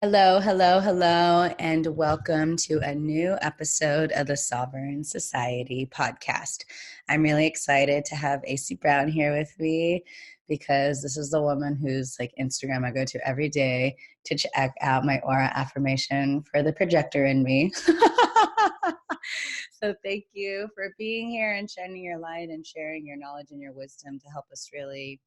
Hello, hello, hello, and welcome to a new episode of the Sovereign Society podcast. I'm really excited to have Aycee Brown here with me because this is the woman whose Instagram I go to every day to check out my aura affirmation for the projector in me. So thank you for being here and shining your light and sharing your knowledge and your wisdom to help us really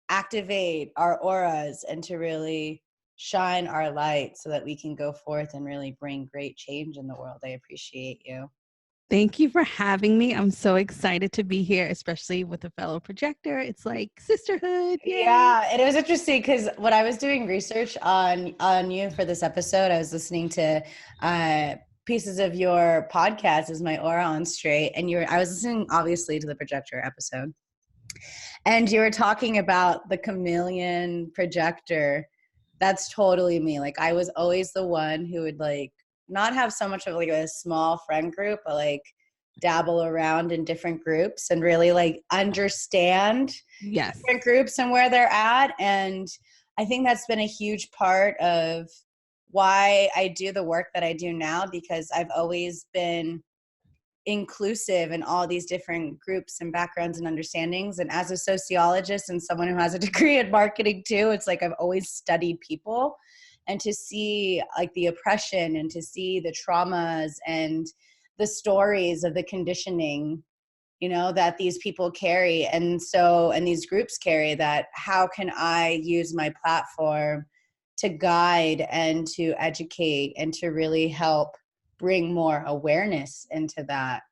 activate our auras and to really shine our light so that we can go forth and really bring great change in the world. I appreciate you. Thank you for having me. I'm so excited to be here, especially with a fellow projector. It's like sisterhood. Yay. Yeah, and it was interesting because when I was doing research on you for this episode, I was listening to pieces of your podcast as my aura on straight, and I was listening obviously to the projector episode, and you were talking about the chameleon projector. That's totally me. Like I was always the one who would not have so much of a small friend group, but dabble around in different groups and really understand different groups and where they're at. And I think that's been a huge part of why I do the work that I do now, because I've always been inclusive in all these different groups and backgrounds and understandings. And as a sociologist and someone who has a degree in marketing too, it's like I've always studied people, and to see the oppression and to see the traumas and the stories of the conditioning, that these people carry. And these groups carry, that how can I use my platform to guide and to educate and to really help bring more awareness into that.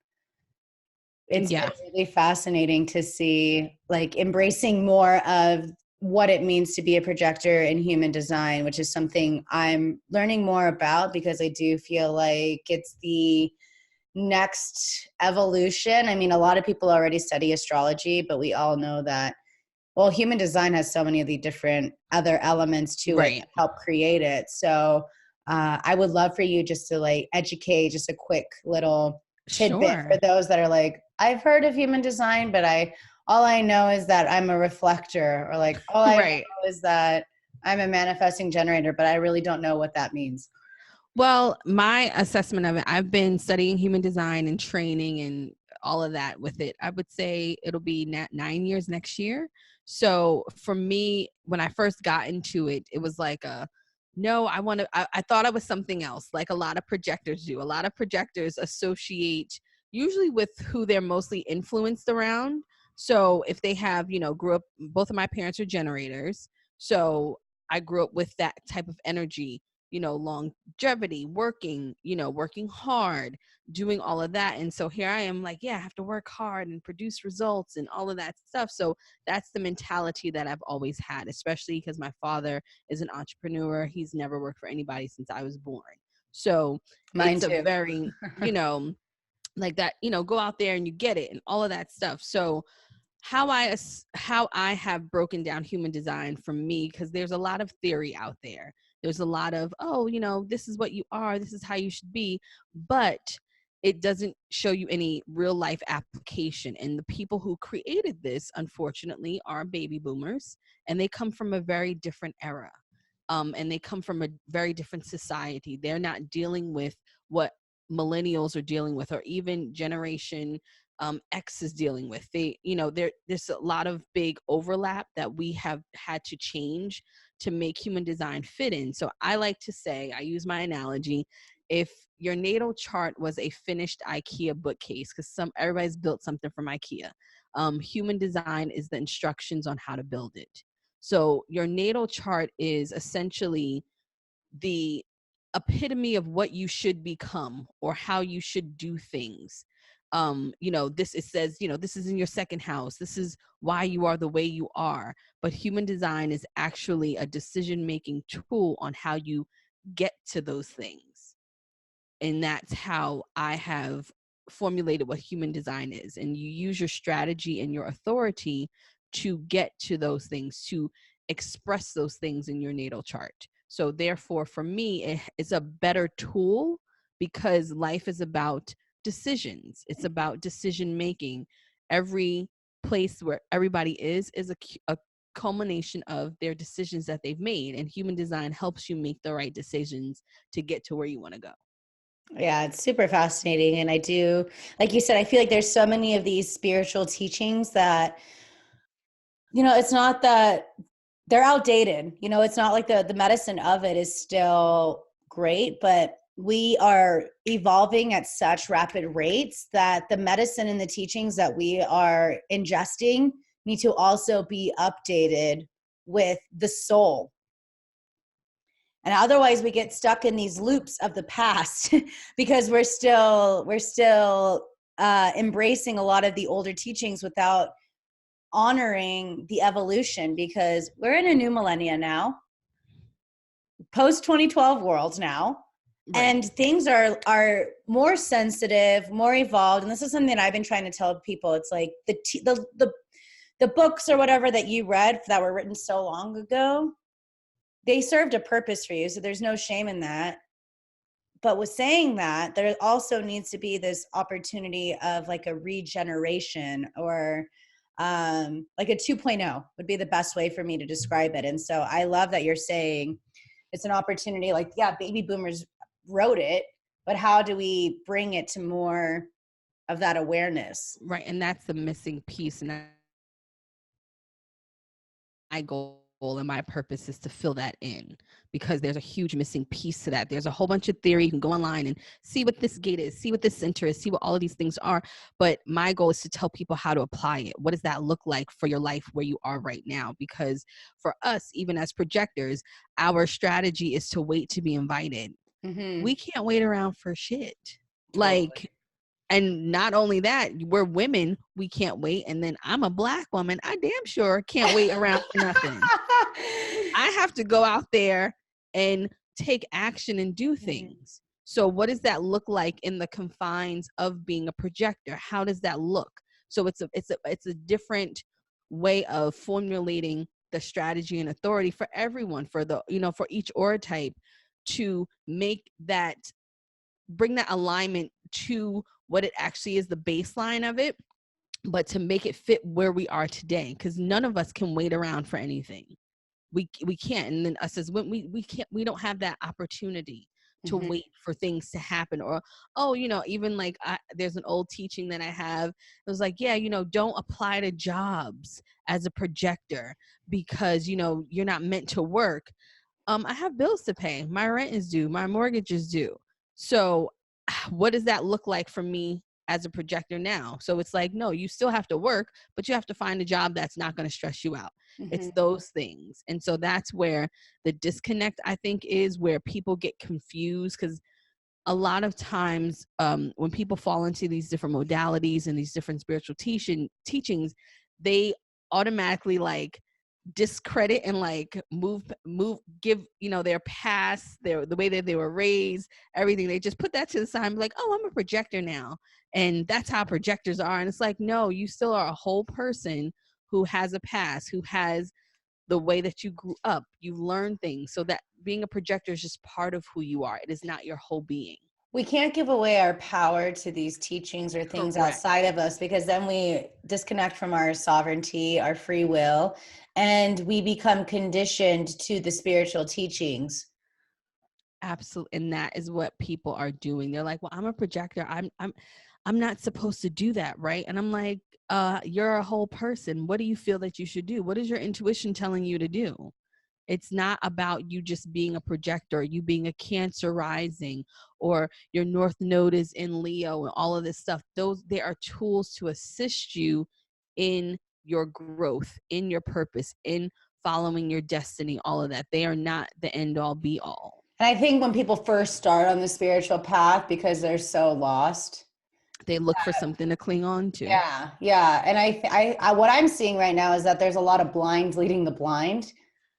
It's been really fascinating to see embracing more of what it means to be a projector in human design, which is something I'm learning more about because I do feel like it's the next evolution. I mean, a lot of people already study astrology, but we all know that, well, human design has so many of the different other elements to it that help create it. So I would love for you just to educate, just a quick little tidbit for those that are I've heard of human design, but all I know is that I'm a reflector, or all I know is that I'm a manifesting generator, but I really don't know what that means. Well, my assessment of it, I've been studying human design and training and all of that with it. I would say it'll be 9 years next year. So for me, when I first got into it, it was like no, I thought I was something else, like a lot of projectors do. A lot of projectors associate usually with who they're mostly influenced around. So if they have, grew up, both of my parents are generators. So I grew up with that type of energy, longevity, working hard, doing all of that. And so here I am I have to work hard and produce results and all of that stuff. So that's the mentality that I've always had, especially because my father is an entrepreneur. He's never worked for anybody since I was born. So it's a very, like that, go out there and you get it and all of that stuff. So how I have broken down human design for me, because there's a lot of theory out there. There's a lot of, this is what you are, this is how you should be, but it doesn't show you any real life application. And the people who created this, unfortunately, are baby boomers, and they come from a very different era. And they come from a very different society. They're not dealing with what millennials are dealing with, or even generation X is dealing with. There's a lot of big overlap that we have had to change to make human design fit in. So I like to say, I use my analogy, if your natal chart was a finished IKEA bookcase, because everybody's built something from IKEA, human design is the instructions on how to build it. So your natal chart is essentially the epitome of what you should become or how you should do things. It says, this is in your second house. This is why you are the way you are. But human design is actually a decision-making tool on how you get to those things. And that's how I have formulated what human design is. And you use your strategy and your authority to get to those things, to express those things in your natal chart. So therefore, for me, it's a better tool, because life is about decisions. It's about decision making. Every place where everybody is a culmination of their decisions that they've made, and human design helps you make the right decisions to get to where you want to go. Yeah, it's super fascinating. And I do, like you said, I feel like there's so many of these spiritual teachings that, it's not that they're outdated. It's not like the medicine of it is still great, but we are evolving at such rapid rates that the medicine and the teachings that we are ingesting need to also be updated with the soul. And otherwise we get stuck in these loops of the past because we're still embracing a lot of the older teachings without honoring the evolution, because we're in a new millennia now, post 2012 world now. Right. And things are more sensitive, more evolved. And this is something that I've been trying to tell people. It's like the books or whatever that you read that were written so long ago, they served a purpose for you. So there's no shame in that. But with saying that, there also needs to be this opportunity of like a regeneration, or like a 2.0 would be the best way for me to describe it. And so I love that you're saying it's an opportunity, like, yeah, baby boomers wrote it, but how do we bring it to more of that awareness? Right. And that's the missing piece. And my goal and my purpose is to fill that in, because there's a huge missing piece to that. There's a whole bunch of theory. You can go online and see what this gate is, see what this center is, see what all of these things are. But my goal is to tell people how to apply it. What does that look like for your life where you are right now? Because for us, even as projectors, our strategy is to wait to be invited. Mm-hmm. We can't wait around for shit. Totally. Like, and not only that, we're women, we can't wait. And then I'm a Black woman, I damn sure can't wait around for nothing. I have to go out there and take action and do things. So what does that look like in the confines of being a projector? How does that look? So it's a different way of formulating the strategy and authority for everyone, for for each aura type, to make that, bring that alignment to what it actually is, the baseline of it, but to make it fit where we are today. Because none of us can wait around for anything. We can't. And then us as women, we don't have that opportunity to mm-hmm. wait for things to happen. Or, even like there's an old teaching that I have. It was like, don't apply to jobs as a projector because, you're not meant to work. I have bills to pay. My rent is due. My mortgage is due. So what does that look like for me as a projector now? So it's like, no, you still have to work, but you have to find a job that's not going to stress you out. Mm-hmm. It's those things. And so that's where the disconnect, I think, is where people get confused, because a lot of times when people fall into these different modalities and these different spiritual teachings, they automatically like discredit and like give their past, the way that they were raised, everything. They just put that to the side and be like, oh, I'm a projector now, and that's how projectors are. And it's like, no, you still are a whole person who has a past, who has the way that you grew up. You learn things. So that being a projector is just part of who you are. It is not your whole being. We can't give away our power to these teachings or things Correct. Outside of us, because then we disconnect from our sovereignty, our free will, and we become conditioned to the spiritual teachings. Absolutely. And that is what people are doing. They're like, well, I'm a projector. I'm not supposed to do that, right? And I'm like, you're a whole person. What do you feel that you should do? What is your intuition telling you to do? It's not about you just being a projector, you being a Cancer rising, or your North Node is in Leo and all of this stuff. They are tools to assist you in your growth, in your purpose, in following your destiny, all of that. They are not the end all be all. And I think when people first start on the spiritual path, because they're so lost, they look for something to cling on to. Yeah. And I what I'm seeing right now is that there's a lot of blind leading the blind,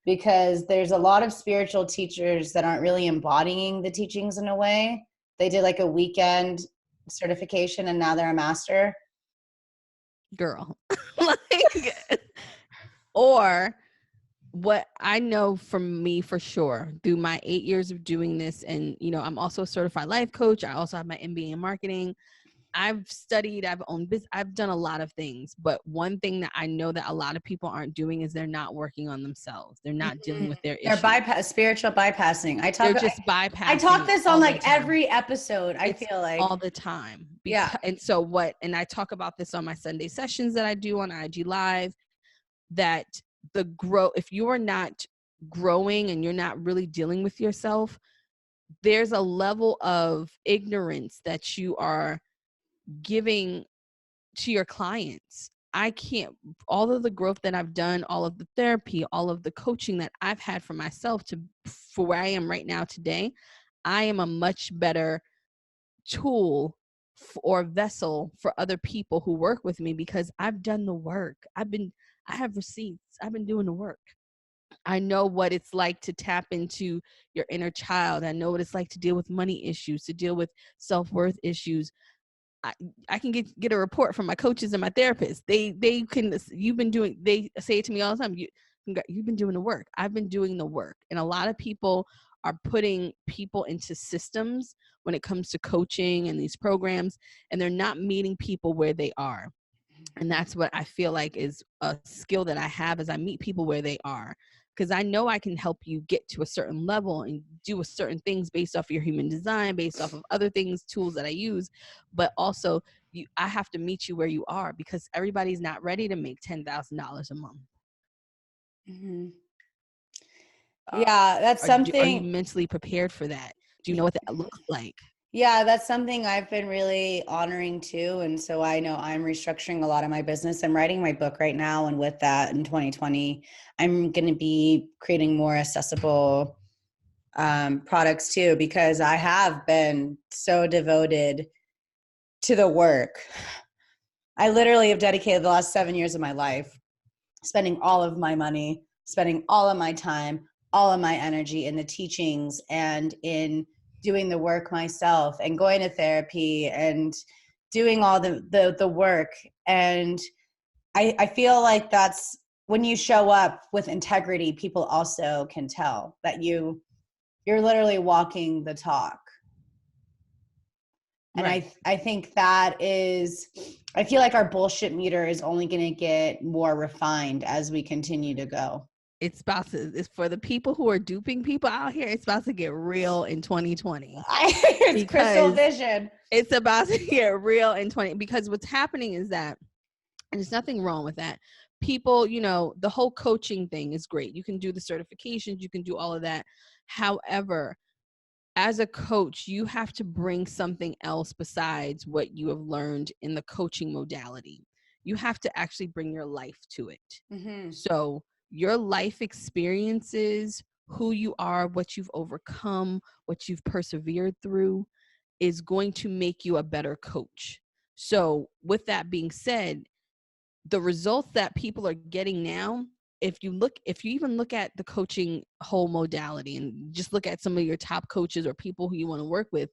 because there's a lot of spiritual teachers that aren't really embodying the teachings in a way. They did like a weekend certification and now they're a master. Girl. Or what I know from me for sure through my 8 years of doing this, and I'm also a certified life coach. I also have my MBA in marketing. I've studied, I've owned business, I've done a lot of things, but one thing that I know that a lot of people aren't doing is they're not working on themselves. They're not dealing with their They're issues. spiritual bypassing. They're just I talk bypassing this on all the like time. every episode. I It's feel like all the time. yeah. And so and I talk about this on my Sunday sessions that I do on IG Live, that if you are not growing and you're not really dealing with yourself, there's a level of ignorance that you are giving to your clients. All of the growth that I've done, all of the therapy, all of the coaching that I've had for myself for where I am right now today, I am a much better tool or vessel for other people who work with me because I've done the work. I have receipts. I've been doing the work. I know what it's like to tap into your inner child. I know what it's like to deal with money issues, to deal with self-worth issues. I can get a report from my coaches and my therapists. They say it to me all the time. You've been doing the work. I've been doing the work. And a lot of people are putting people into systems when it comes to coaching and these programs, and they're not meeting people where they are. And that's what I feel like is a skill that I have, is I meet people where they are. Because I know I can help you get to a certain level and do a certain things based off of your human design, based off of other things, tools that I use. But also, I have to meet you where you are, because everybody's not ready to make $10,000 a month. Mm-hmm. Yeah, that's something. Are you mentally prepared for that? Do you know what that looks like? Yeah, that's something I've been really honoring too. And so I know I'm restructuring a lot of my business. I'm writing my book right now. And with that, in 2020, I'm going to be creating more accessible products too, because I have been so devoted to the work. I literally have dedicated the last 7 years of my life, spending all of my money, spending all of my time, all of my energy in the teachings and in doing the work myself and going to therapy and doing all the work. And I feel like that's when you show up with integrity, people also can tell that you're literally walking the talk. And right. I think that is, I feel like our bullshit meter is only going to get more refined as we continue to go. It's for the people who are duping people out here. It's about to get real in 2020. It's crystal vision. It's about to get real in 20, because what's happening is that, and there's nothing wrong with that. People, the whole coaching thing is great. You can do the certifications, you can do all of that. However, as a coach, you have to bring something else besides what you have learned in the coaching modality. You have to actually bring your life to it. Mm-hmm. So your life experiences, who you are, what you've overcome, what you've persevered through, is going to make you a better coach. So with that being said, the results that people are getting now, if you even look at the coaching whole modality and just look at some of your top coaches or people who you want to work with,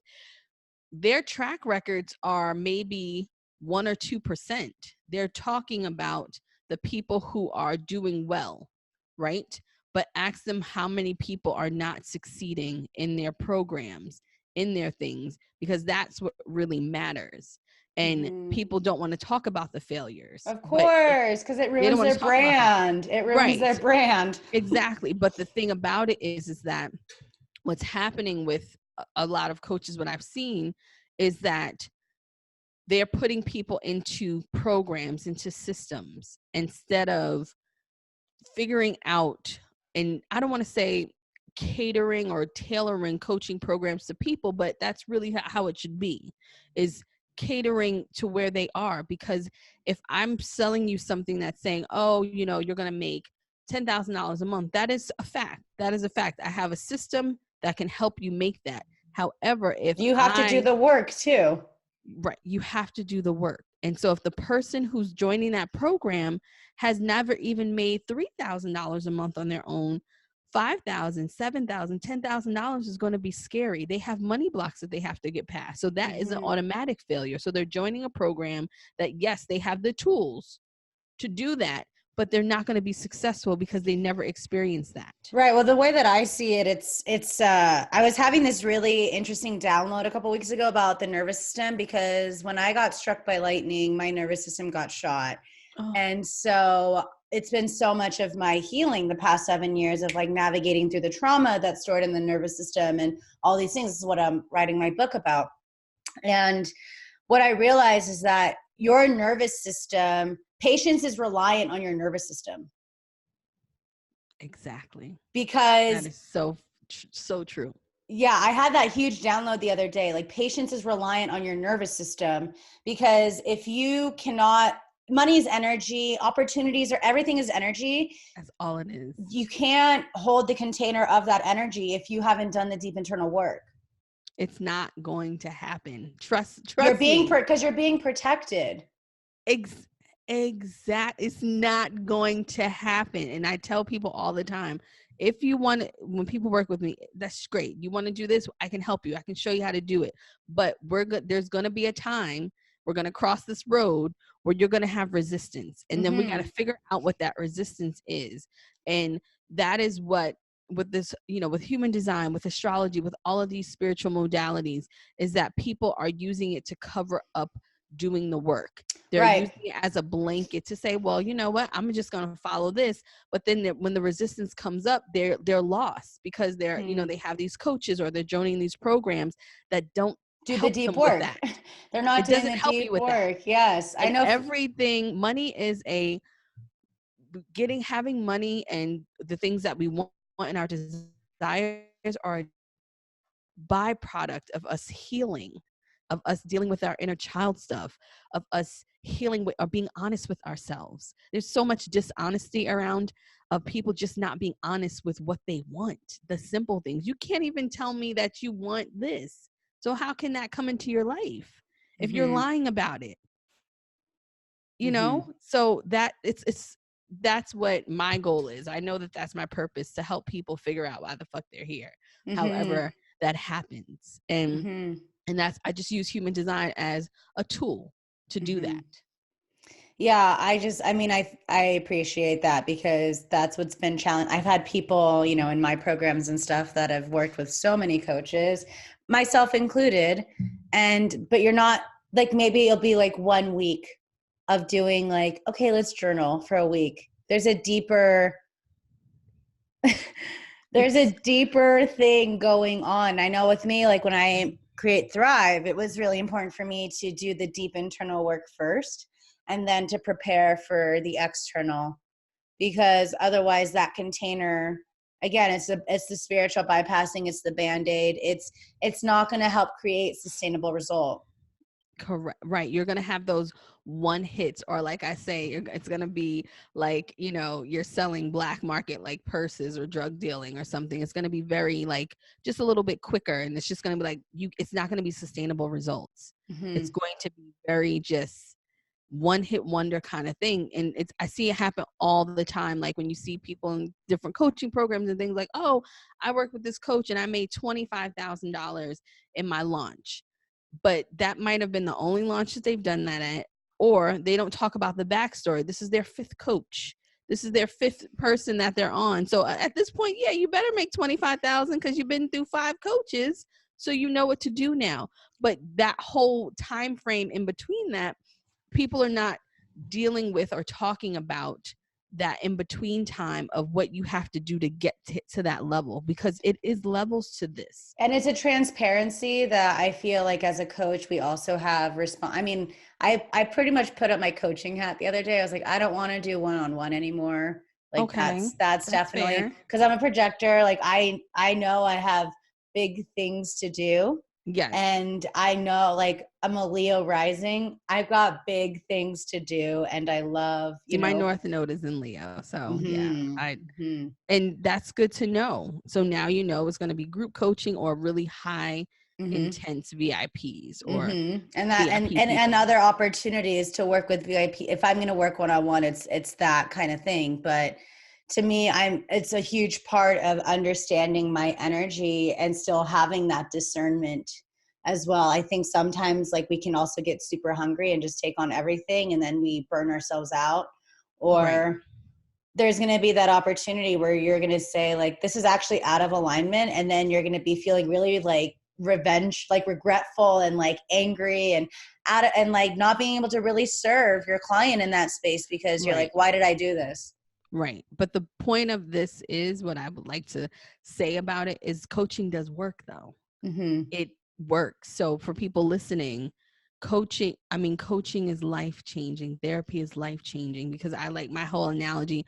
their track records are maybe 1 or 2%. They're talking about the people who are doing well, right? But ask them how many people are not succeeding in their programs, in their things, because that's what really matters. And people don't want to talk about the failures. Of course, because it ruins their brand. It ruins their brand. Exactly. But the thing about it is that what's happening with a lot of coaches, what I've seen, is that they're putting people into programs, into systems, instead of figuring out, and I don't want to say catering or tailoring coaching programs to people, but that's really how it should be, is catering to where they are. Because if I'm selling you something that's saying, oh, you're going to make $10,000 a month, that is a fact. That is a fact. I have a system that can help you make that. However, if you have to do the work too. Right. You have to do the work. And so if the person who's joining that program has never even made $3,000 a month on their own, $5,000, $7,000, $10,000 is going to be scary. They have money blocks that they have to get past. So that is an automatic failure. So they're joining a program that, yes, they have the tools to do that, but they're not going to be successful because they never experienced that. Right. Well, the way that I see it, I was having this really interesting download a couple weeks ago about the nervous system, because when I got struck by lightning, my nervous system got shot. Oh. And so it's been so much of my healing the past 7 years of like navigating through the trauma that's stored in the nervous system and all these things. This is what I'm writing my book about. And what I realized is that your nervous system, patience is reliant on your nervous system. Exactly. Because that is so true. Yeah, I had that huge download the other day. Like, patience is reliant on your nervous system, because if you cannot, money is energy, opportunities, or everything is energy. That's all it is. You can't hold the container of that energy if you haven't done the deep internal work. It's not going to happen. Trust You're being me. because you're being protected. It's not going to happen. And I tell people all the time, if you want to, when people work with me, that's great. You want to do this, I can help you. I can show you how to do it. But there's going to be a time we're going to cross this road where you're going to have resistance. And then we got to figure out what that resistance is. And that is what, with this, with human design, with astrology, with all of these spiritual modalities, is that people are using it to cover up doing the work. They're using it as a blanket to say, well, you know what, I'm just going to follow this. But then when the resistance comes up, they're lost, because they're, they have these coaches or they're joining these programs that don't do the deep work. They're not doing the deep work. Yes, I know. Everything, money is having money, and the things that we want in our desires are a byproduct of us healing, of us dealing with our inner child stuff, of us healing or being honest with ourselves. There's so much dishonesty around, of people just not being honest with what they want, the simple things. You can't even tell me that you want this. So how can that come into your life if you're lying about it? So that that's what my goal is. I know that that's my purpose, to help people figure out why the fuck they're here. However that happens. And that's, I just use human design as a tool to do that. Yeah, I appreciate that, because that's what's been challenging. I've had people, in my programs and stuff that have worked with so many coaches, myself included. But you're not, like, maybe it'll be like 1 week of doing, like, okay, let's journal for a week. There's a deeper thing going on. I know with me, like when I create Thrive, it was really important for me to do the deep internal work first, and then to prepare for the external, because otherwise that container, again, it's the spiritual bypassing, it's the Band-Aid. It's not going to help create sustainable result. Correct. Right. You're going to have those one hits, or like I say, it's going to be like, you're selling black market, like purses or drug dealing or something. It's going to be very, like, just a little bit quicker. And it's just going to be like, it's not going to be sustainable results. It's going to be very just one hit wonder kind of thing. And I see it happen all the time. Like when you see people in different coaching programs and things, like, oh, I work with this coach and I made $25,000 in my launch. But that might have been the only launch that they've done that at, or they don't talk about the backstory. This is their 5th coach. This is their 5th person that they're on. So at this point, yeah, you better make 25,000 because you've been through 5 coaches. So you know what to do now. But that whole time frame in between that, people are not dealing with or talking about that in between time of what you have to do to get to that level, because it is levels to this. And it's a transparency that I feel like as a coach, we also have I pretty much put up my coaching hat the other day. I was like, I don't want to do one-on-one anymore. Like, okay, that's definitely, because I'm a projector. Like I know I have big things to do. Yes. And I know, like, I'm a Leo rising. I've got big things to do, and I love, my North Node is in Leo. So and that's good to know. So now it's going to be group coaching or really high intense VIPs or and other opportunities to work with VIP. If I'm going to work one-on-one, it's that kind of thing. But to me, it's a huge part of understanding my energy and still having that discernment as well. I think sometimes, like, we can also get super hungry and just take on everything, and then we burn ourselves out. Or there's going to be that opportunity where you're going to say like, this is actually out of alignment. And then you're going to be feeling really like revenge, like regretful and like angry and and like not being able to really serve your client in that space because you're like, why did I do this? Right. But the point of this is, what I would like to say about it is, coaching does work though. It works. So for people listening, coaching is life changing. Therapy is life changing, because I like my whole analogy.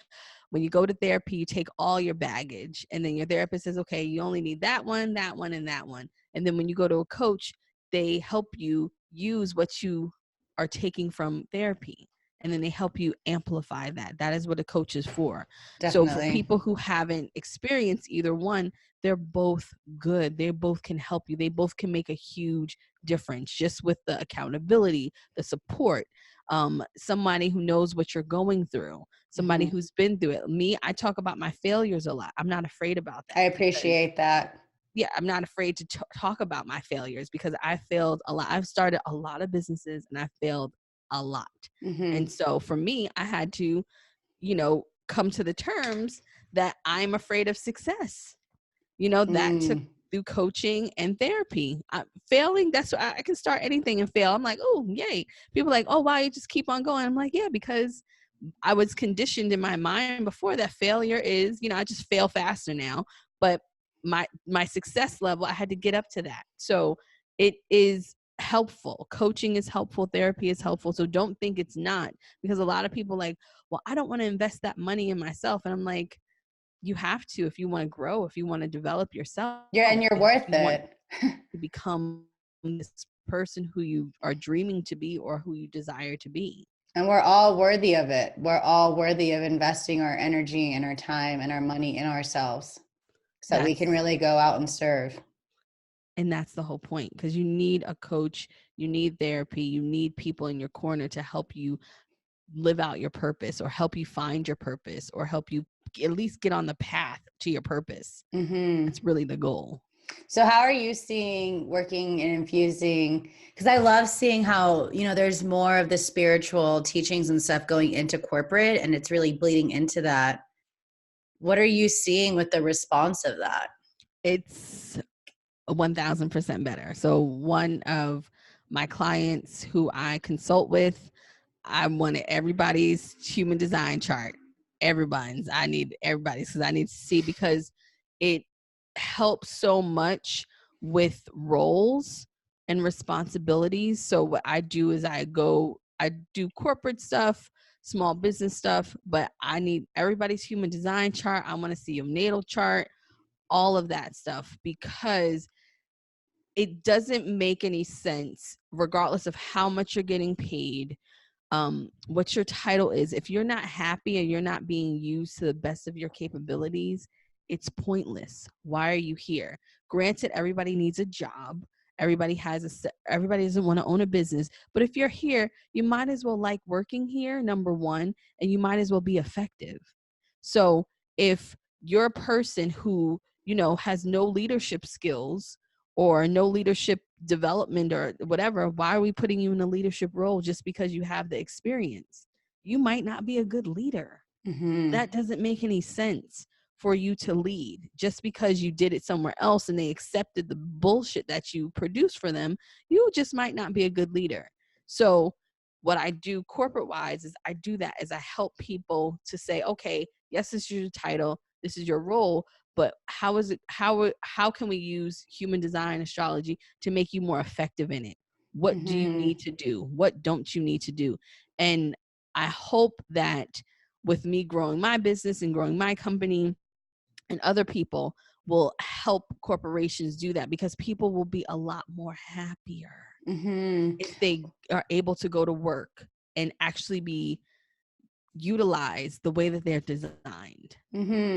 When you go to therapy, you take all your baggage, and then your therapist says, okay, you only need that one, and that one. And then when you go to a coach, they help you use what you are taking from therapy, and then they help you amplify that. That is what a coach is for. Definitely. So for people who haven't experienced either one, they're both good. They both can help you. They both can make a huge difference, just with the accountability, the support, somebody who knows what you're going through, somebody who's been through it. Me, I talk about my failures a lot. I'm not afraid about that. I appreciate that. Yeah, I'm not afraid to talk about my failures, because I failed a lot. I've started a lot of businesses and I failed a lot. And so for me, I had to, come to the terms that I'm afraid of success. That took through coaching and therapy. Failing, that's why I can start anything and fail. I'm like, oh, yay. People are like, oh, wow, you just keep on going. I'm like, yeah, because I was conditioned in my mind before that failure is, I just fail faster now. But my success level, I had to get up to that. So it is helpful. Coaching is helpful. Therapy is helpful. So don't think it's not, because a lot of people like, well, I don't want to invest that money in myself. And I'm like, you have to, if you want to grow, if you want to develop yourself. And you're worth it. To become this person who you are dreaming to be, or who you desire to be. And we're all worthy of it. We're all worthy of investing our energy and our time and our money in ourselves, so that we can really go out and serve. And that's the whole point, because you need a coach, you need therapy, you need people in your corner to help you live out your purpose, or help you find your purpose, or help you at least get on the path to your purpose. That's really the goal. So how are you seeing working and infusing? Because I love seeing how, there's more of the spiritual teachings and stuff going into corporate, and it's really bleeding into that. What are you seeing with the response of that? It's 1000% better. So one of my clients who I consult with, I wanted everybody's human design chart. I need everybody's, because I need to see, because it helps so much with roles and responsibilities. So what I do is I do corporate stuff, small business stuff, but I need everybody's human design chart. I want to see your natal chart, all of that stuff, because it doesn't make any sense, regardless of how much you're getting paid, what your title is. If you're not happy and you're not being used to the best of your capabilities, it's pointless. Why are you here? Granted, everybody needs a job. Everybody doesn't want to own a business. But if you're here, you might as well like working here, number one, and you might as well be effective. So if you're a person who, has no leadership skills or no leadership development or whatever, why are we putting you in a leadership role just because you have the experience? You might not be a good leader. That doesn't make any sense for you to lead just because you did it somewhere else and they accepted the bullshit that you produced for them. You just might not be a good leader. So what I do corporate wise is I do that as I help people to say, okay, yes, this is your title, this is your role, but how can we use human design astrology to make you more effective in it? What do you need to do? What don't you need to do? And I hope that with me growing my business and growing my company, and other people will help corporations do that, because people will be a lot more happier if they are able to go to work and actually be utilized the way that they're designed.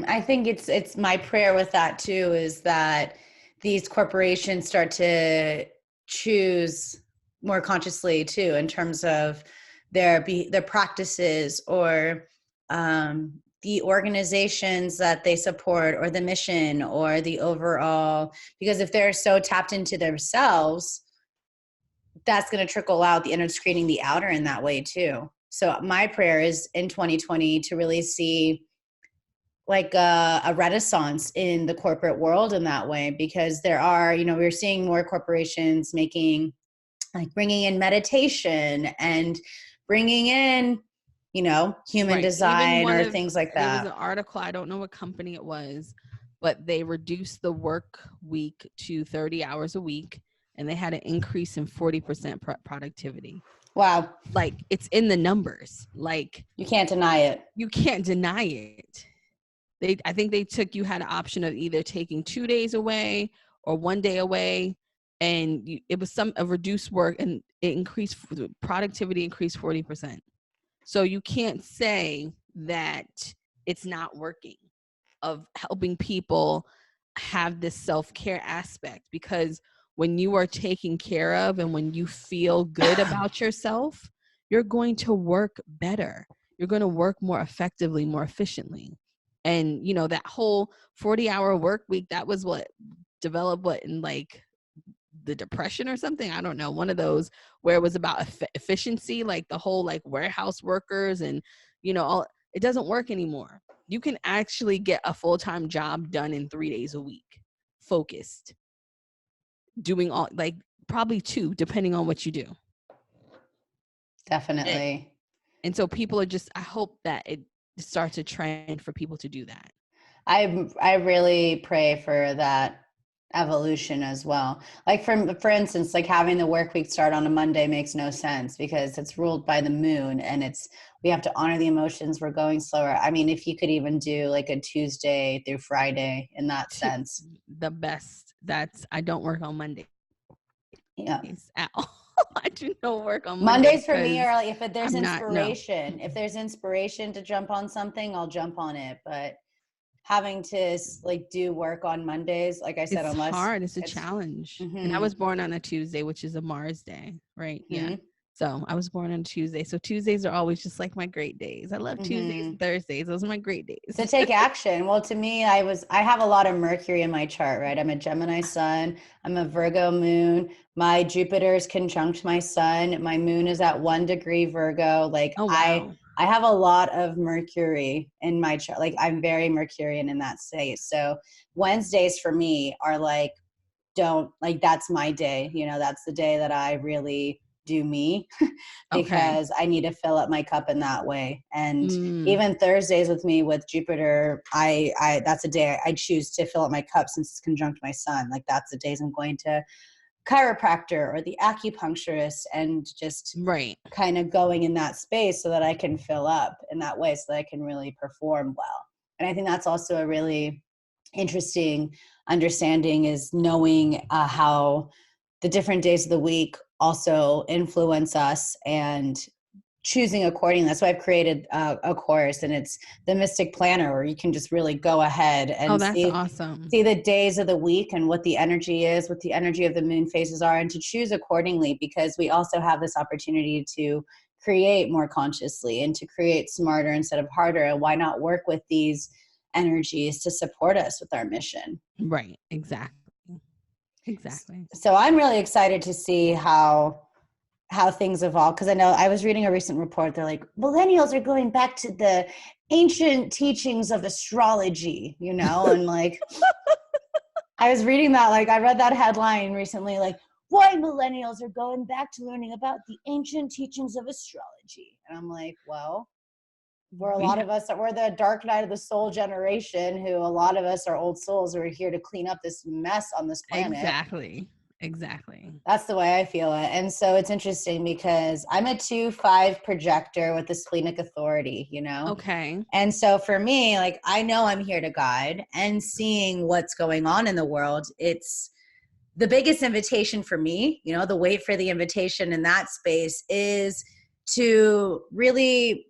I think it's my prayer with that too, is that these corporations start to choose more consciously too, in terms of their practices, or the organizations that they support, or the mission, or the overall, because if they're so tapped into themselves, that's going to trickle out the inner, screening the outer in that way too. So my prayer is in 2020 to really see like a renaissance in the corporate world in that way, because there are, you know, we're seeing more corporations making, like bringing in meditation and bringing in, you know, human Right. Even design or things like there was that. an article, I don't know what company it was, but they reduced the work week to 30 hours a week, and they had an increase in 40% productivity. Wow. Like, it's in the numbers. Like, you can't deny it. You can't deny it. I think you had an option of either taking 2 days away or 1 day away, and it was a reduced work, and it increased productivity, increased 40%. So you can't say that it's not working, of helping people have this self-care aspect, because when you are taken care of and when you feel good about yourself, you're going to work better. You're going to work more effectively, more efficiently. And, you know, that whole 40-hour work week, that was what developed in like the Depression or something. I don't know. One of those where it was about efficiency, like the whole like warehouse workers and, you know, it doesn't work anymore. You can actually get a full-time job done in 3 days a week, focused, doing all, like probably 2, depending on what you do. Definitely. And so people are just, I hope that it starts a trend for people to do that. I really pray for that evolution as well. Like for instance, like having the work week start on a Monday makes no sense because it's ruled by the moon, and we have to honor the emotions. We're going slower. I mean, if you could even do like a Tuesday through Friday in that sense. The best. I don't work on Mondays. Yeah. At all. I do no work on Mondays for me are like, if there's inspiration, if there's inspiration to jump on something, I'll jump on it. But having to like do work on Mondays, like I said, it's hard. It's a challenge. Mm-hmm. And I was born on a Tuesday, which is a Mars day, right? Mm-hmm. Yeah. So I was born on Tuesday. So Tuesdays are always just like my great days. I love Tuesdays and Thursdays. Those are my great days. To take action. Well, to me, I have a lot of Mercury in my chart, right? I'm a Gemini sun. I'm a Virgo moon. My Jupiter is conjunct my sun. My moon is at 1 degree Virgo. Like, oh, wow. I have a lot of Mercury in my chart. Like, I'm very Mercurian in that state. So Wednesdays for me are like, that's my day. You know, that's the day that I really do me because I need to fill up my cup in that way. And even Thursdays with me with Jupiter, I that's a day I choose to fill up my cup since it's conjunct my sun. Like that's the days I'm going to chiropractor or the acupuncturist and just kind of going in that space so that I can fill up in that way so that I can really perform well. And I think that's also a really interesting understanding, is knowing how the different days of the week also influence us and choosing accordingly. That's why I've created a course, and it's the Mystic Planner, where you can just really go ahead and see the days of the week and what the energy is, what the energy of the moon phases are, and to choose accordingly, because we also have this opportunity to create more consciously and to create smarter instead of harder. And why not work with these energies to support us with our mission? Right. Exactly. So I'm really excited to see how things evolve, because I know I was reading a recent report. They're like, millennials are going back to the ancient teachings of astrology, you know, and like I was reading that, like I read that headline recently, like why millennials are going back to learning about the ancient teachings of astrology. And I'm like, well, we're the dark night of the soul generation, who a lot of us are old souls who are here to clean up this mess on this planet. Exactly. That's the way I feel it. And so it's interesting because I'm a 2-5 projector with the splenic authority, you know? Okay. And so for me, like, I know I'm here to guide, and seeing what's going on in the world. It's the biggest invitation for me, you know, the wait for the invitation in that space is to really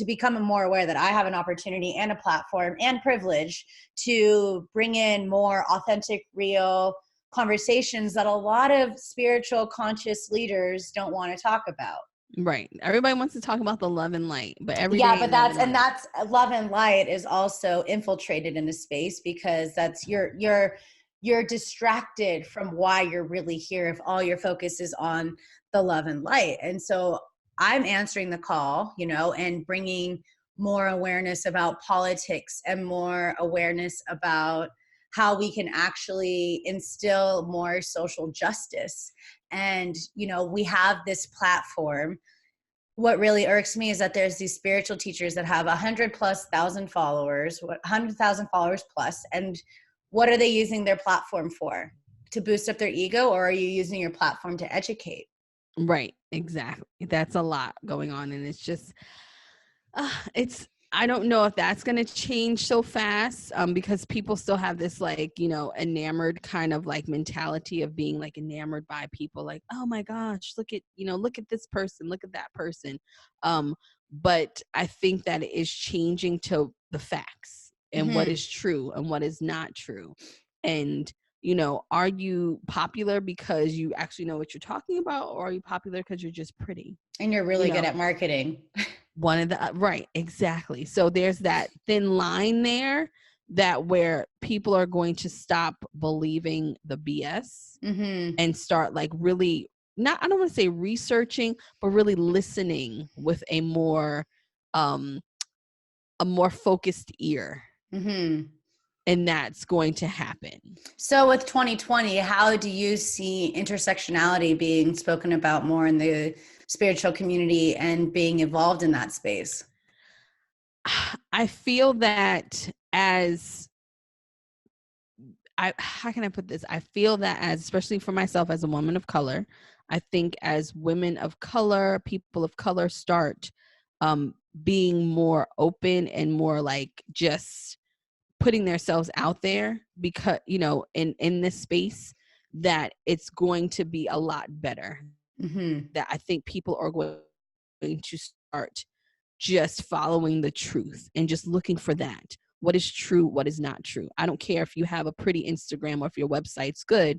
become more aware that I have an opportunity and a platform and privilege to bring in more authentic, real conversations that a lot of spiritual conscious leaders don't want to talk about. Right. Everybody wants to talk about the love and light, but that's love and light is also infiltrated in a space, because that's you're distracted from why you're really here if all your focus is on the love and light. And so I'm answering the call, you know, and bringing more awareness about politics and more awareness about how we can actually instill more social justice. And, you know, we have this platform. What really irks me is that there's these spiritual teachers that have 100,000+ followers, 100,000 followers plus. And what are they using their platform for? To boost up their ego, or are you using your platform to educate? Right. Exactly. That's a lot going on. And it's just, I don't know if that's going to change so fast, because people still have this, like, you know, enamored kind of like mentality of being like enamored by people, like, oh my gosh, look at, you know, look at this person, look at that person. But I think that it is changing to the facts and what is true and what is not true. And, you know, are you popular because you actually know what you're talking about, or are you popular because you're just pretty? And you're really good at marketing. One of the right, exactly. So there's that thin line there, that where people are going to stop believing the BS and start like really, not, I don't want to say researching, but really listening with a more focused ear. And that's going to happen. So with 2020, how do you see intersectionality being spoken about more in the spiritual community and being involved in that space? I feel that how can I put this? I feel that, as, especially for myself as a woman of color, I think as women of color, people of color start being more open and more like just putting themselves out there, because, you know, in this space, that it's going to be a lot better. That I think people are going to start just following the truth and just looking for that. What is true? What is not true? I don't care if you have a pretty Instagram or if your website's good.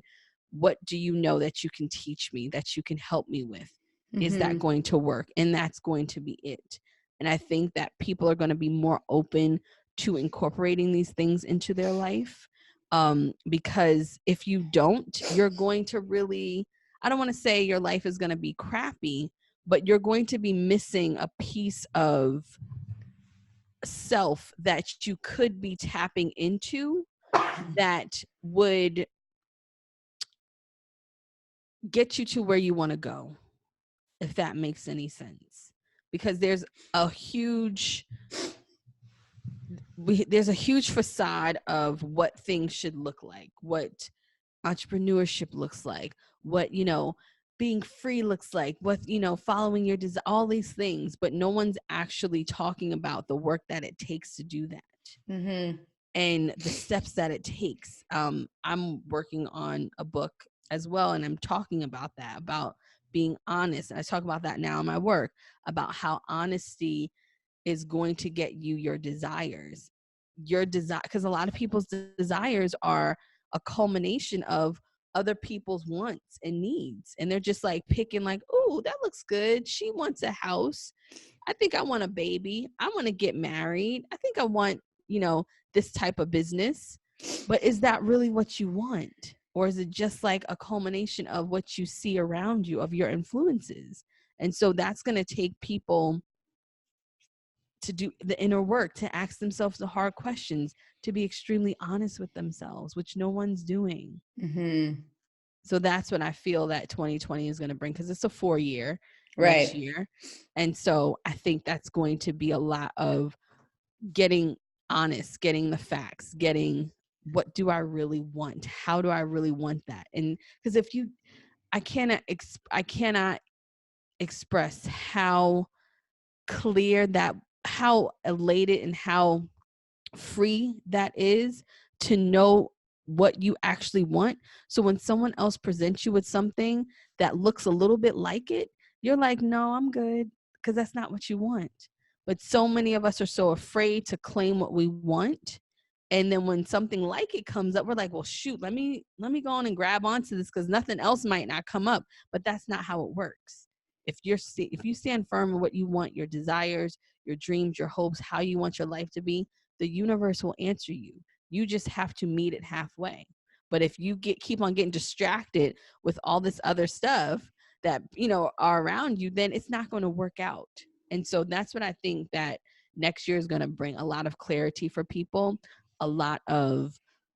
What do you know that you can teach me, that you can help me with? Is that going to work? And that's going to be it. And I think that people are going to be more open to incorporating these things into their life. Because if you don't, you're going to really, I don't want to say your life is going to be crappy, but you're going to be missing a piece of self that you could be tapping into, that would get you to where you want to go, if that makes any sense. Because there's a huge facade of what things should look like, what entrepreneurship looks like, what, you know, being free looks like, what, you know, following your desire, all these things, but no one's actually talking about the work that it takes to do that. And the steps that it takes. I'm working on a book as well, and I'm talking about that, about being honest. And I talk about that now in my work, about how honesty is going to get you your desires. Because a lot of people's desires are a culmination of other people's wants and needs, and they're just like picking, like, oh, that looks good, she wants a house, I think I want a baby, I want to get married, I think I want, you know, this type of business. But is that really what you want? Or is it just like a culmination of what you see around you, of your influences? And so that's going to take people to do the inner work, to ask themselves the hard questions, to be extremely honest with themselves, which no one's doing. So that's what I feel that 2020 is going to bring, because it's a 4-year next year. And so I think that's going to be a lot of getting honest, getting the facts, getting, what do I really want? How do I really want that? And because I cannot express how clear that, how elated and how free that is, to know what you actually want. So when someone else presents you with something that looks a little bit like it, you're like, no, I'm good, because that's not what you want. But so many of us are so afraid to claim what we want. And then when something like it comes up, we're like, well, shoot, let me go on and grab onto this, because nothing else might not come up. But that's not how it works. If you stand firm in what you want, your desires, your dreams, your hopes, how you want your life to be, the universe will answer you. You just have to meet it halfway. But if you keep on getting distracted with all this other stuff that, you know, are around you, then it's not going to work out. And so that's what I think that next year is going to bring a lot of clarity for people, a lot of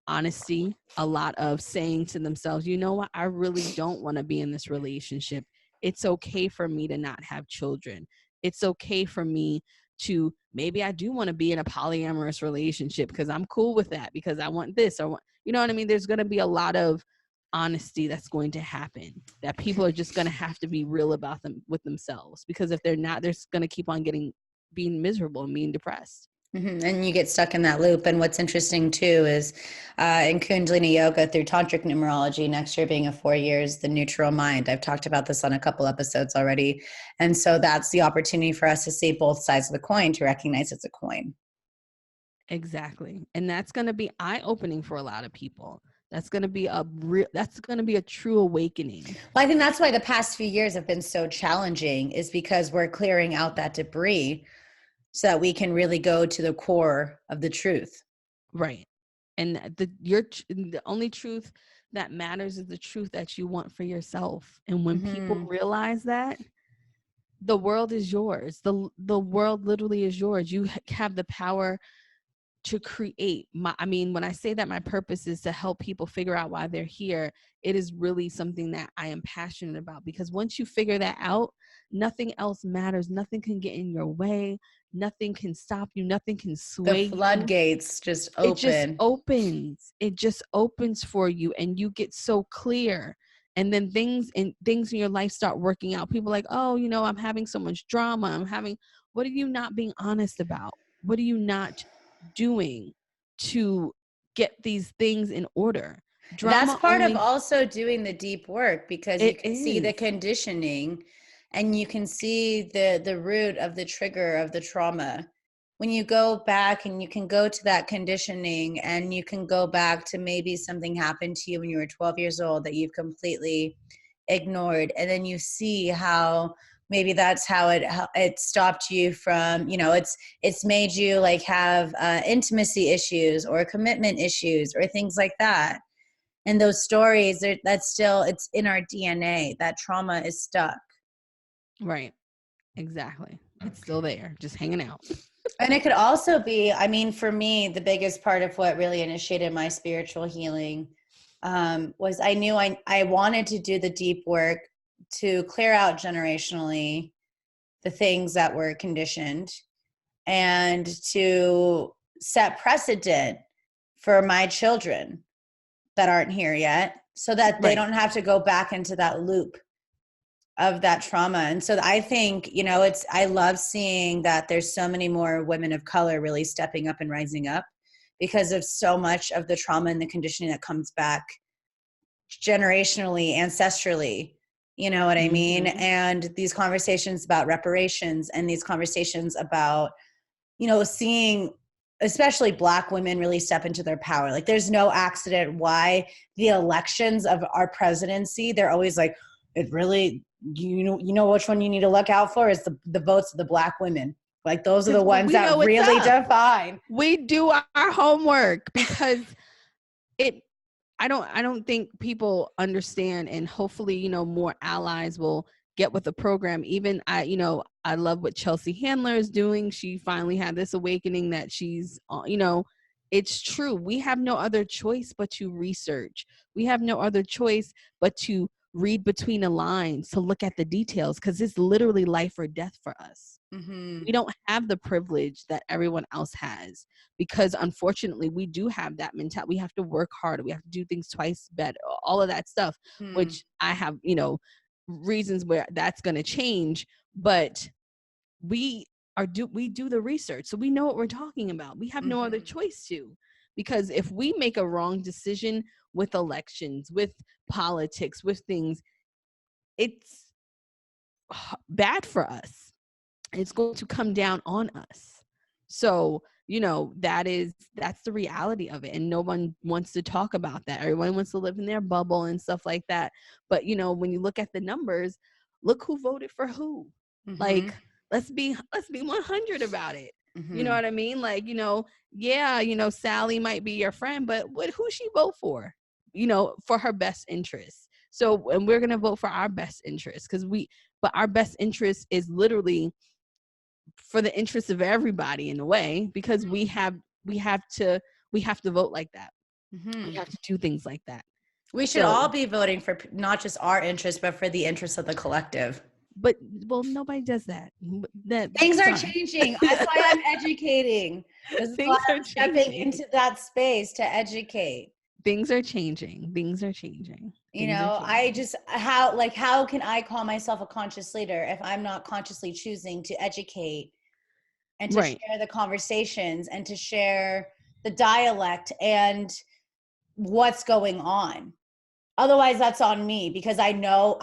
honesty, a lot of saying to themselves, you know what, I really don't want to be in this relationship. It's okay for me to not have children. It's okay for me to, maybe I do want to be in a polyamorous relationship because I'm cool with that, because I want this or you know what I mean? There's going to be a lot of honesty that's going to happen, that people are just going to have to be real about them with themselves, because if they're not, they're going to keep on being miserable and being depressed. And you get stuck in that loop. And what's interesting too is in Kundalini Yoga through Tantric numerology, next year being a 4 years, the neutral mind. I've talked about this on a couple episodes already. And so that's the opportunity for us to see both sides of the coin, to recognize it's a coin. Exactly. And that's going to be eye-opening for a lot of people. That's going to be a true awakening. Well, I think that's why the past few years have been so challenging, is because we're clearing out that debris so that we can really go to the core of the truth. Right. And the only truth that matters is the truth that you want for yourself. And when people realize that, the world is yours. The world literally is yours. You have the power to create. When I say that my purpose is to help people figure out why they're here, it is really something that I am passionate about, because once you figure that out, nothing else matters. Nothing can get in your way. Nothing can stop you. Nothing can sway you. The floodgates just open. It just opens for you, and you get so clear. And then things in your life start working out. People are like, oh, I'm having so much drama. What are you not being honest about? What are you not doing to get these things in order? That's part of also doing the deep work, because you can see the conditioning and you can see the root of the trigger of the trauma. When you go back and you can go to that conditioning, and you can go back to maybe something happened to you when you were 12 years old that you've completely ignored, and then you see how maybe that's how it stopped you from, it's made you like have intimacy issues or commitment issues or things like that. And those stories, it's in our DNA. That trauma is stuck. Right. Exactly. It's still there, just hanging out. And it could also be, for me, the biggest part of what really initiated my spiritual healing was I knew I wanted to do the deep work to clear out generationally the things that were conditioned, and to set precedent for my children that aren't here yet, so that they don't have to go back into that loop of that trauma. And so I think, I love seeing that there's so many more women of color really stepping up and rising up, because of so much of the trauma and the conditioning that comes back generationally, ancestrally. You know what I mean? And these conversations about reparations, and these conversations about, seeing especially Black women really step into their power. Like, there's no accident why the elections of our presidency, they're always like, it really, you know which one you need to look out for is the votes of the Black women. Like, those are the ones that really define. We do our homework, because I don't think people understand, and hopefully, more allies will get with the program. Even I love what Chelsea Handler is doing. She finally had this awakening that she's, it's true. We have no other choice but to research. We have no other choice but to read between the lines, to look at the details, because it's literally life or death for us. We don't have the privilege that everyone else has, because unfortunately we do have that mentality. We have to work harder. We have to do things twice better, all of that stuff, which I have, reasons where that's going to change, but we do the research. So we know what we're talking about. We have no other choice to, because if we make a wrong decision with elections, with politics, with things, it's bad for us. It's going to come down on us. So, that's the reality of it. And no one wants to talk about that. Everyone wants to live in their bubble and stuff like that. But, when you look at the numbers, look who voted for who. Like, let's be 100 about it. You know what I mean? Like, Sally might be your friend, but who she vote for? For her best interest. So, and we're going to vote for our best interest, but our best interest is literally for the interest of everybody in a way, because we have to vote like that. We have to do things like that. We should all be voting for not just our interests, but for the interests of the collective. But nobody does that. Things are changing. That's why I'm educating. This is why I'm stepping into that space to educate. Things are changing. You know, I just, how can I call myself a conscious leader if I'm not consciously choosing to educate and to share the conversations and to share the dialect and what's going on? Otherwise, that's on me, because I know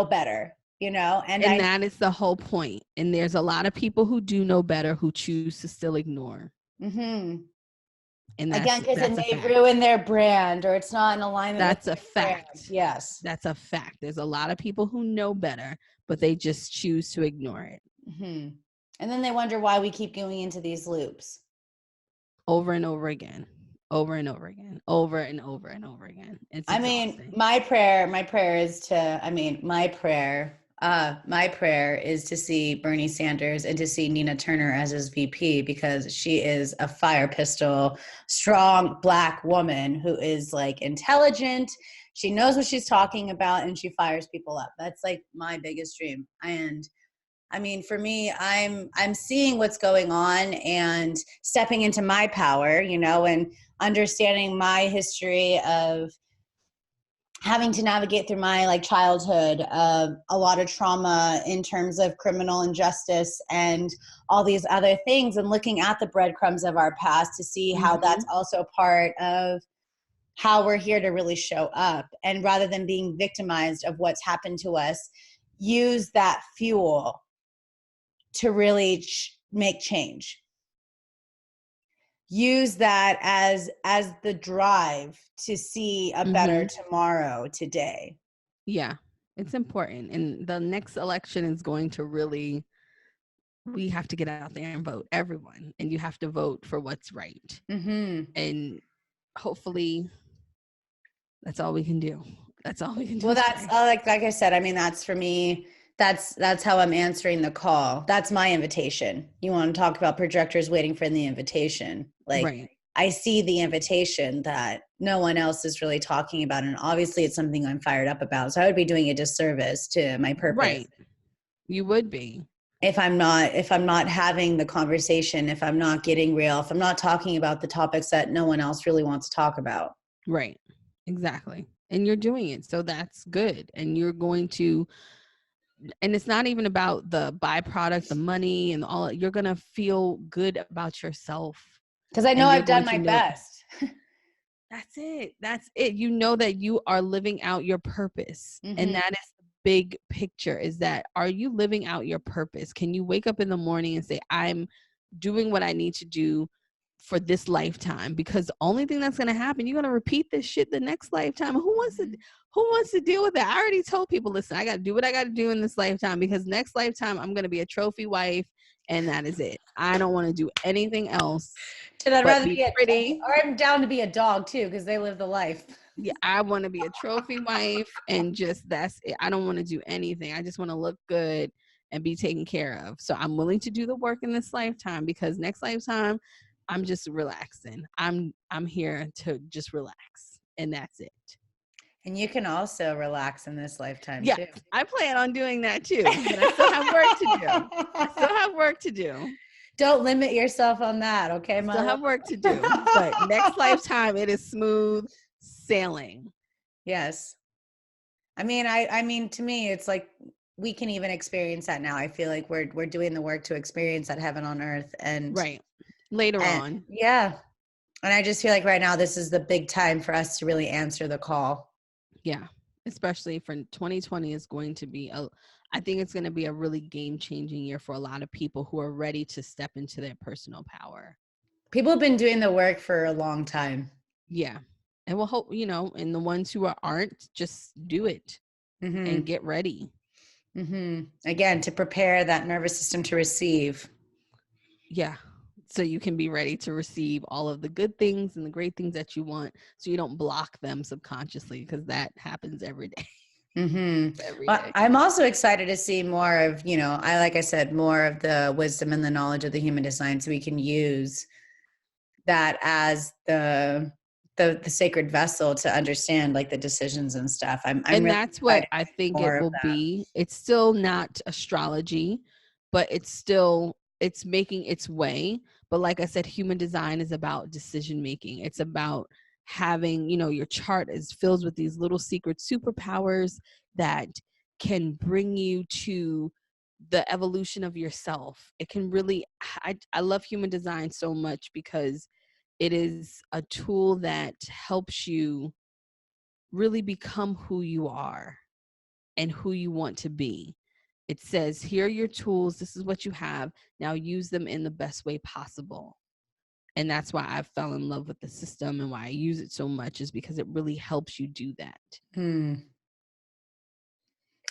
better, you know, and that is the whole point. And there's a lot of people who do know better who choose to still ignore. Mm-hmm. And again, because it may ruin their brand, or it's not in alignment. That's a fact. Brand. Yes, that's a fact. There's a lot of people who know better, but they just choose to ignore it. Mm-hmm. And then they wonder why we keep going into these loops over and over again. Over and over again. It's exhausting. mean, my prayer is to see Bernie Sanders and to see Nina Turner as his VP, because she is a fire pistol, strong Black woman who is like intelligent. She knows what she's talking about, and she fires people up. That's like my biggest dream. And I mean, for me, I'm seeing what's going on and stepping into my power, you know, and understanding my history of having to navigate through my like childhood of a lot of trauma in terms of criminal injustice and all these other things, and looking at the breadcrumbs of our past to see how that's also part of how we're here to really show up. And rather than being victimized of what's happened to us, use that fuel to really make change. Use that as the drive to see a better tomorrow today. Yeah, it's important. And the next election is going to really, we have to get out there and vote, everyone. And you have to vote for what's right. And hopefully that's all we can do. Well, that's like I said, I mean, that's for me. That's how I'm answering the call. That's my invitation. You want to talk about projectors waiting for the invitation. Like, I see the invitation that no one else is really talking about. And obviously it's something I'm fired up about. So I would be doing a disservice to my purpose. Right. You would be. If I'm not having the conversation, if I'm not getting real, if I'm not talking about the topics that no one else really wants to talk about. Right. Exactly. And you're doing it. So that's good. And you're going to, and it's not even about the byproduct, the money and all. You're going to feel good about yourself. Because I know I've done my best. That's it. You know that you are living out your purpose. And that is the big picture, is that, are you living out your purpose? Can you wake up in the morning and say, I'm doing what I need to do for this lifetime? Because the only thing that's going to happen, you're going to repeat this shit the next lifetime. Who wants to deal with that? I already told people, listen, I got to do what I got to do in this lifetime, because next lifetime I'm going to be a trophy wife, and that is it. I don't want to do anything else. And I'd rather be pretty, or I'm down to be a dog too, because they live the life. Yeah, I want to be a trophy wife, and just that's it. I don't want to do anything. I just want to look good and be taken care of. So I'm willing to do the work in this lifetime, because next lifetime I'm just relaxing. I'm here to just relax, and that's it. And you can also relax in this lifetime too. I plan on doing that too. But I still have work to do. Don't limit yourself on that, okay? Still have work to do. But next lifetime, it is smooth sailing. Yes. I mean, to me, it's like we can even experience that now. I feel like we're doing the work to experience that heaven on earth, and later on. Yeah. And I just feel like right now, this is the big time for us to really answer the call. Yeah. Especially for 2020 is going to be I think it's going to be a really game-changing year for a lot of people who are ready to step into their personal power. People have been doing the work for a long time. Yeah. And we'll hope, and the ones who aren't, just do it and get ready. Again, to prepare that nervous system to receive. Yeah. So you can be ready to receive all of the good things and the great things that you want, so you don't block them subconsciously, because that happens every day. every Well, day. I'm also excited to see more of, like I said, more of the wisdom and the knowledge of the human design, so we can use that as the sacred vessel to understand like the decisions and stuff. I'm And really that's what excited I to see think it more of will that. be. It's still not astrology, but it's making its way. But like I said, human design is about decision making. It's about having, your chart is filled with these little secret superpowers that can bring you to the evolution of yourself. It can really, I love human design so much because it is a tool that helps you really become who you are and who you want to be. It says, here are your tools. This is what you have. Now use them in the best way possible. And that's why I fell in love with the system, and why I use it so much is because it really helps you do that.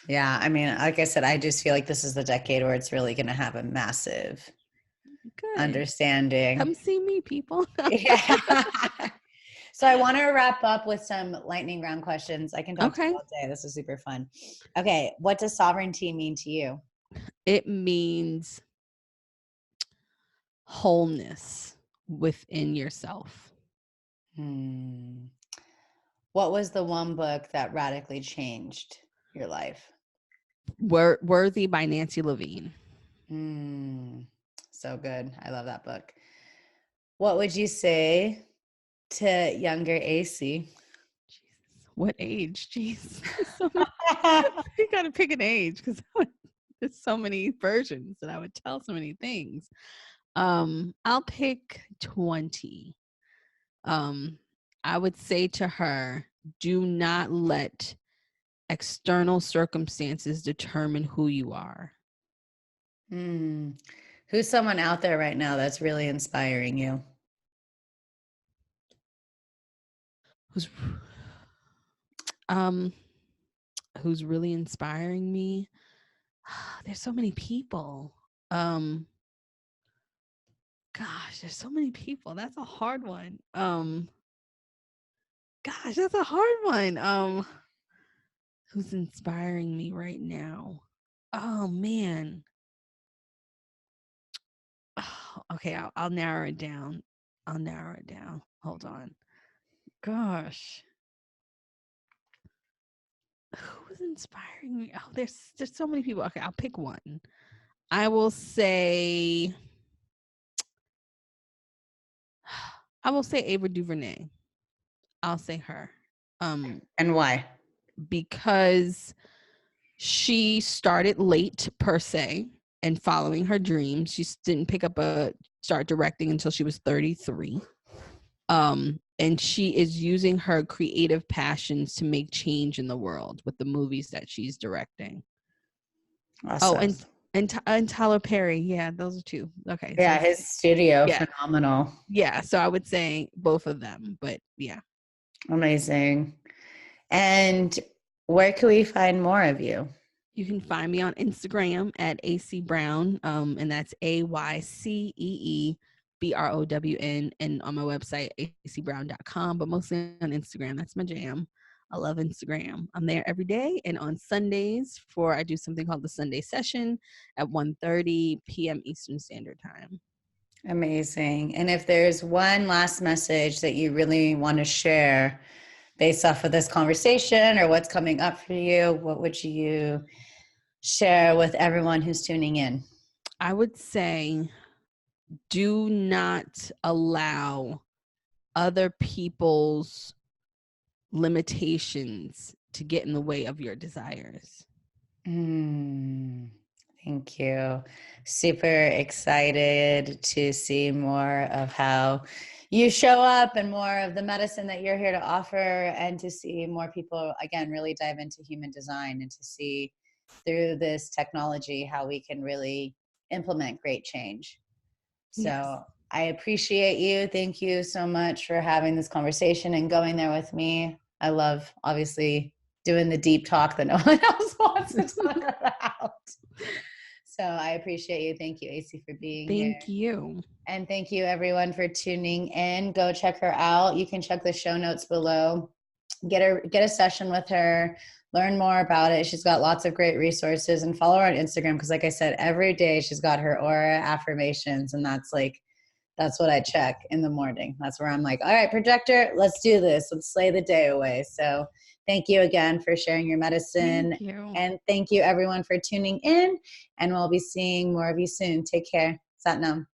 Yeah. I mean, like I said, I just feel like this is the decade where it's really going to have a massive Good. understanding. Come see me, people. Yeah. So I want to wrap up with some lightning round questions. I can talk to you Okay. all day. This is super fun. Okay. What does sovereignty mean to you? It means wholeness within yourself. Hmm. What was the one book that radically changed your life? Worthy by Nancy Levine. So good. I love that book. What would you say to younger Aycee? Jesus, what age? Jeez. So many, you got to pick an age because there's so many versions that I would tell so many things. I'll pick 20. I would say to her, do not let external circumstances determine who you are. Who's someone out there right now that's really inspiring you? Who's um who's really inspiring me? There's so many people. Gosh, there's so many people. That's a hard one. Gosh, that's a hard one. Who's inspiring me right now? Oh man. Oh, okay, I'll narrow it down. I'll narrow it down. Hold on. Gosh. Who's inspiring me? Oh, there's so many people. Okay, I'll pick one. I will say Ava DuVernay. I'll say her. And why? Because she started late per se and following her dreams. She didn't start directing until she was 33. And she is using her creative passions to make change in the world with the movies that she's directing. Awesome. Oh, and Tyler Perry. Yeah, those are two. Okay. Yeah, So his studio, yeah. phenomenal. Yeah. So I would say both of them, but yeah. Amazing. And where can we find more of you? You can find me on Instagram at Aycee Brown, and that's AYCEEBROWN, and on my website, ayceebrown.com, but mostly on Instagram. That's my jam. I love Instagram. I'm there every day, and on Sundays I do something called the Sunday Session at 1:30 p.m. Eastern Standard Time. Amazing. And if there's one last message that you really want to share based off of this conversation or what's coming up for you, what would you share with everyone who's tuning in? I would say, do not allow other people's limitations to get in the way of your desires. Thank you. Super excited to see more of how you show up and more of the medicine that you're here to offer, and to see more people, again, really dive into human design and to see through this technology how we can really implement great change. So Yes. I appreciate you. Thank you so much for having this conversation and going there with me. I love, obviously, doing the deep talk that no one else wants to talk about. So I appreciate you. Thank you, Aycee, for being here. Thank you. And thank you, everyone, for tuning in. Go check her out. You can check the show notes below. Get a session with her. learn more about it. She's got lots of great resources, and follow her on Instagram. Because like I said, every day she's got her aura affirmations, and that's what I check in the morning. That's where I'm like, all right, projector, let's do this. Let's slay the day away. So thank you again for sharing your medicine. Thank you. And thank you everyone for tuning in. And we'll be seeing more of you soon. Take care. Satnam.